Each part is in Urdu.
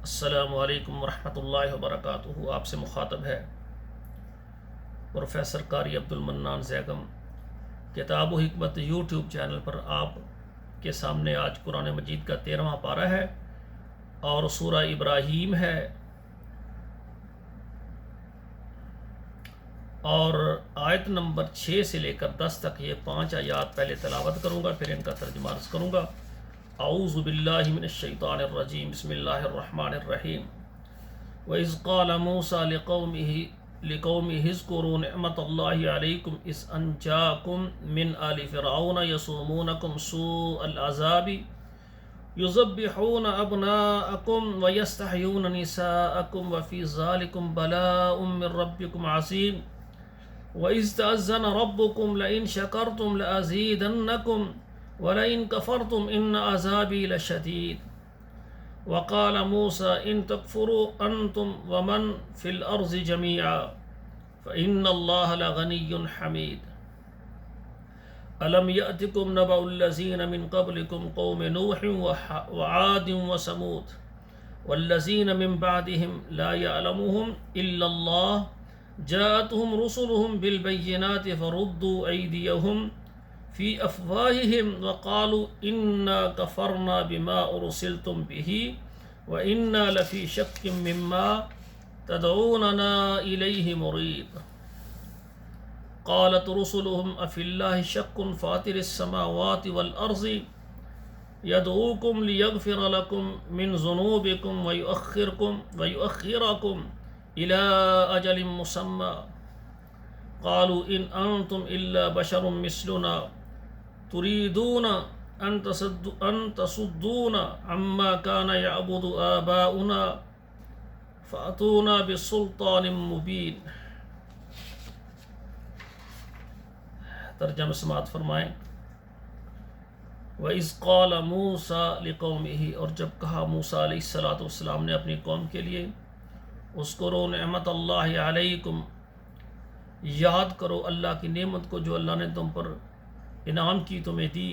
السلام علیکم ورحمۃ اللہ وبرکاتہ۔ آپ سے مخاطب ہے پروفیسر قاری عبد المنان زیگم۔ کتاب و حکمت یوٹیوب چینل پر آپ کے سامنے آج قرآن مجید کا 13واں پارہ ہے اور سورہ ابراہیم ہے، اور آیت نمبر 6 سے لے کر 10 تک یہ 5 آیات پہلے تلاوت کروں گا، پھر ان کا ترجمہ عرض کروں گا۔ اعوذ باللہ من الشیطان الرجیم، بسم اللہ الرحمن الرحیم۔ وَإِذْ قَالَ مُوسَىٰ لِقَوْمِهِ اذْكُرُوا نِعْمَةَ اللَّهِ عَلَيْكُمْ إِذْ أَنْجَاكُمْ مِنْ آلِ فِرْعَوْنَ يَصُومُونَكُمْ سُوءَ الْعَذَابِ يُذَبِّحُونَ أَبْنَاءَكُمْ وَيَسْتَحْيُونَ نِسَاءَكُمْ وَفِي ذَلِكُمْ بَلَاءٌ مِّن رَّبِّكُمْ عَظِيمٌ وَإِذْ تَأَذَّنَ رَبُّكُمْ لَئِن شَكَرْتُمْ لَأَزِيدَنَّكُمْ وَلَئِن كَفَرْتُمْ إِنَّ عَذَابِي لَشَدِيدٌ وَقَالَ مُوسَىٰ إِن تَكْفُرُوا أَنتُمْ وَمَنْ فِي الْأَرْضِ جَمِيعًا فَإِنَّ اللَّهَ لَغَنِيٌّ حَمِيدٌ أَلَمْ يَأْتِكُمْ نَبَأُ الَّذِينَ مِنْ قَبْلِكُمْ قَوْمِ نُوحٍ وَعَادٍ وَثَمُودَ وَالَّذِينَ مِنْ بَعْدِهِمْ لَا يَعْلَمُهُمْ إِلَّا اللَّهُ جَاءَتْهُمْ رُسُلُهُم بِالْبَيِّنَاتِ فَرُدُّوا أَيْدِيَهُمْ فی افواہہم وقالوا انا کفرنا بما ارسلتم به وانا لفی شک مما تدعوننا الیہ مریب قالت رسلهم افی اللہ شک فاطر السماوات والارض یدعوکم لیغفر لکم من ذنوبکم ویؤخرکم الی اجل مسمى قالوا ان انتم الا بشر مثلنا تريدون أن تصدون عما كان يعبد آباؤنا فأتونا بسلطان مبين۔ ترجمہ سماعت فرمائیں۔ وَإِذْ قَالَ مُوسَىٰ لِقَوْمِهِ، اور جب کہا موسیٰ علیہ السلام نے اپنی قوم کے لیے، اذکروا نعمت اللہ علیکم، یاد کرو اللہ کی نعمت کو جو اللہ نے تم پر انعام کی تمہیں دی،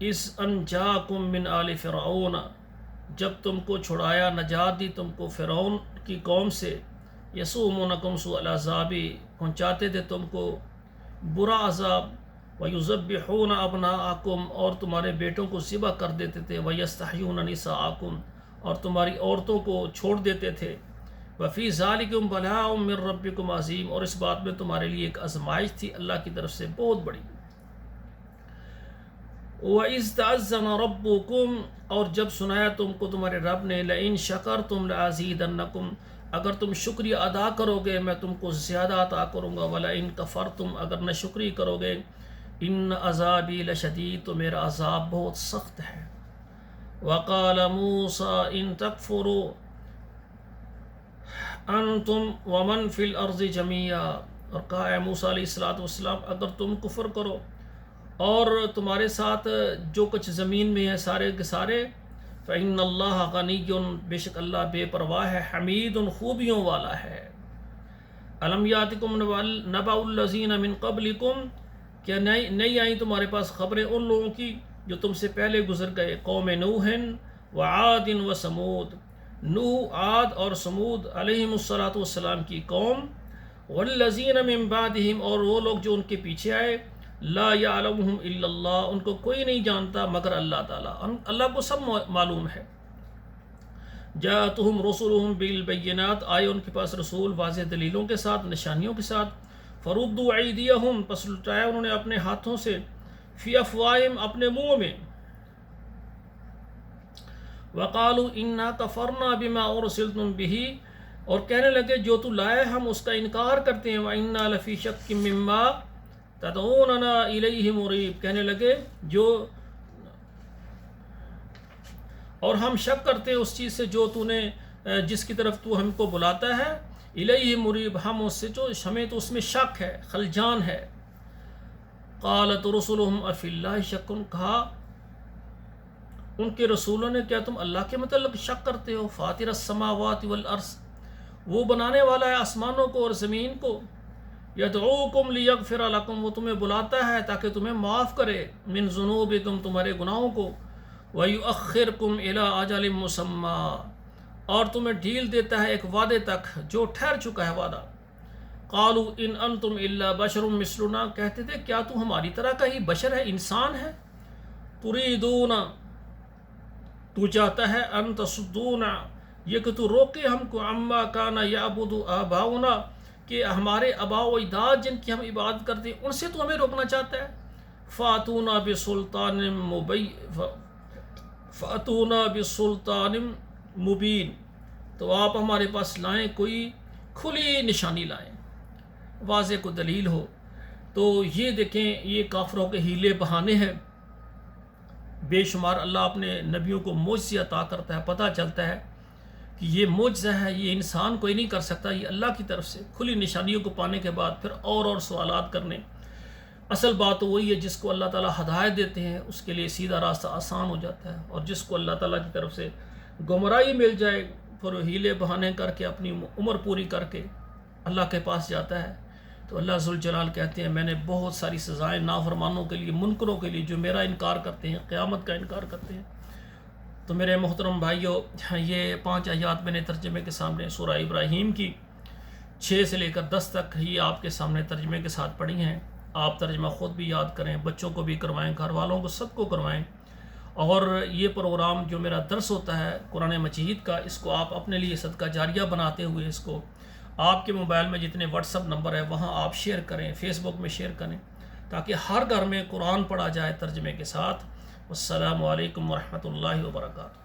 اس انجاکم من آل فرعون، جب تم کو چھڑایا، نجات دی تم کو فرعون کی قوم سے، یسومونکم سوء العذاب، پہنچاتے تھے تم کو برا عذاب، ویذبحون ابناءکم، اور تمہارے بیٹوں کو ذبح کر دیتے تھے، ویستحیون نساءکم، اور تمہاری عورتوں کو چھوڑ دیتے تھے، وفی ذالکم بلاء من ربکم عظیم، اور اس بات میں تمہارے لیے ایک آزمائش تھی اللہ کی طرف سے بہت بڑی۔ وَإِذْ تَأَذَّنَ رَبُّكُمْ، اور جب سنایا تم کو تمہارے رب نے، لَئِن شَكَرْتُمْ لَأَزِيدَنَّكُمْ، اگر تم شکریہ ادا کرو گے میں تم کو زیادہ عطا کروں گا، وَلَئِن كَفَرْتُمْ، اگر ناشکری کرو گے، إِنَّ عَذَابِي لَشَدِيدٌ، تو میرا عذاب بہت سخت ہے۔ وَقَالَ مُوسَىٰ إِن تَكْفُرُوا أَنْتُمْ وَمَنْ فِي الْأَرْضِ جَمِيعًا، اور کہا اے موسیٰ علیہ السلام اگر تم کفر کرو اور تمہارے ساتھ جو کچھ زمین میں ہے سارے کے سارے، فإن اللہ غنی، بے شک اللہ بے پرواہ ہے، حمید، خوبیوں والا ہے۔ الم یاتکم نبأ الذین من قبلکم، کیا نہیں آئی تمہارے پاس خبریں ان لوگوں کی جو تم سے پہلے گزر گئے، قوم نوح وعاد وثمود، نوح، عاد اور ثمود علیہم السلام کی قوم، والذین من بعدہم، اور وہ لوگ جو ان کے پیچھے آئے، لا یعلمہم الا اللہ، ان کو کوئی نہیں جانتا مگر اللہ تعالیٰ، اللہ کو سب معلوم ہے۔ جاءتہم رسلہم بالبینات، آئے ان کے پاس رسول واضح دلیلوں کے ساتھ، نشانیوں کے ساتھ، فردوا ایدیہم، پس لٹایا انہوں نے اپنے ہاتھوں سے، فی افواہہم، اپنے منہوں میں، وقالوا انا کفرنا بما ارسلتم بہ، اور کہنے لگے جو تو لائے ہم اس کا انکار کرتے ہیں، وَإِنَّا لَفِي شَكٍّ مِّمَّا تَدْعُونَنَا إِلَيْهِ مُرِيبٌ، کہنے لگے اور ہم شک کرتے ہیں اس چیز سے جو تو نے جس کی طرف تو ہم کو بلاتا ہے، الیہ مریب، ہم اس سے جو ہمیں تو اس میں شک ہے، خلجان ہے۔ قالت رسلہم افی اللہ شک، کہا ان کے رسولوں نے کیا تم اللہ کے متعلق شک کرتے ہو، فاطر السماوات والارض، وہ بنانے والا ہے آسمانوں کو اور زمین کو، یدعوکم لیغفر لکم، وہ تمہیں بلاتا ہے تاکہ تمہیں معاف کرے، من ذنوبکم، تمہارے گناہوں کو، ویؤخرکم الی اجل مسمی، اور تمہیں ڈھیل دیتا ہے ایک وعدے تک جو ٹھہر چکا ہے وعدہ۔ قالوا ان انتم الا بشر مثلنا، کہتے تھے کیا تو ہماری طرح کا ہی بشر ہے، انسان ہے؟ تريدون، تو چاہتا ہے، ان تصدونا، یہ کہ تو روکے ہم کو، عما کان یعبد آباؤنا، کہ ہمارے آباء و اجداد جن کی ہم عبادت کرتے ہیں ان سے تو ہمیں روکنا چاہتا ہے۔ فاتونا بسلطان فاتونا بسلطان مبین، تو آپ ہمارے پاس لائیں کوئی کھلی نشانی لائیں، واضح کو دلیل ہو۔ تو یہ دیکھیں یہ کافروں کے ہیلے بہانے ہیں، بے شمار اللہ اپنے نبیوں کو معجزے عطا کرتا ہے، پتہ چلتا ہے کہ یہ معجزہ ہے، یہ انسان کوئی نہیں کر سکتا، یہ اللہ کی طرف سے کھلی نشانیوں کو پانے کے بعد پھر اور سوالات کرنے۔ اصل بات تو وہی ہے، جس کو اللہ تعالیٰ ہدایت دیتے ہیں اس کے لیے سیدھا راستہ آسان ہو جاتا ہے، اور جس کو اللہ تعالیٰ کی طرف سے گمراہی مل جائے پھر وہ ہیلے بہانے کر کے اپنی عمر پوری کر کے اللہ کے پاس جاتا ہے۔ تو اللہ ذوالجلال کہتے ہیں میں نے بہت ساری سزائیں نافرمانوں کے لیے، منکروں کے لیے جو میرا انکار کرتے ہیں، قیامت کا انکار کرتے ہیں۔ تو میرے محترم بھائیوں، یہ 5 آیات میں نے ترجمے کے سامنے سورہ ابراہیم کی 6 سے لے کر 10 تک ہی آپ کے سامنے ترجمے کے ساتھ پڑھی ہیں۔ آپ ترجمہ خود بھی یاد کریں، بچوں کو بھی کروائیں، گھر والوں کو سب کو کروائیں، اور یہ پروگرام جو میرا درس ہوتا ہے قرآن مجید کا، اس کو آپ اپنے لیے صدقہ جاریہ بناتے ہوئے اس کو آپ کے موبائل میں جتنے واٹس ایپ نمبر ہے وہاں آپ شیئر کریں، فیس بک میں شیئر کریں، تاکہ ہر گھر میں قرآن پڑھا جائے ترجمے کے ساتھ۔ السلام علیکم ورحمۃ اللہ وبرکاتہ۔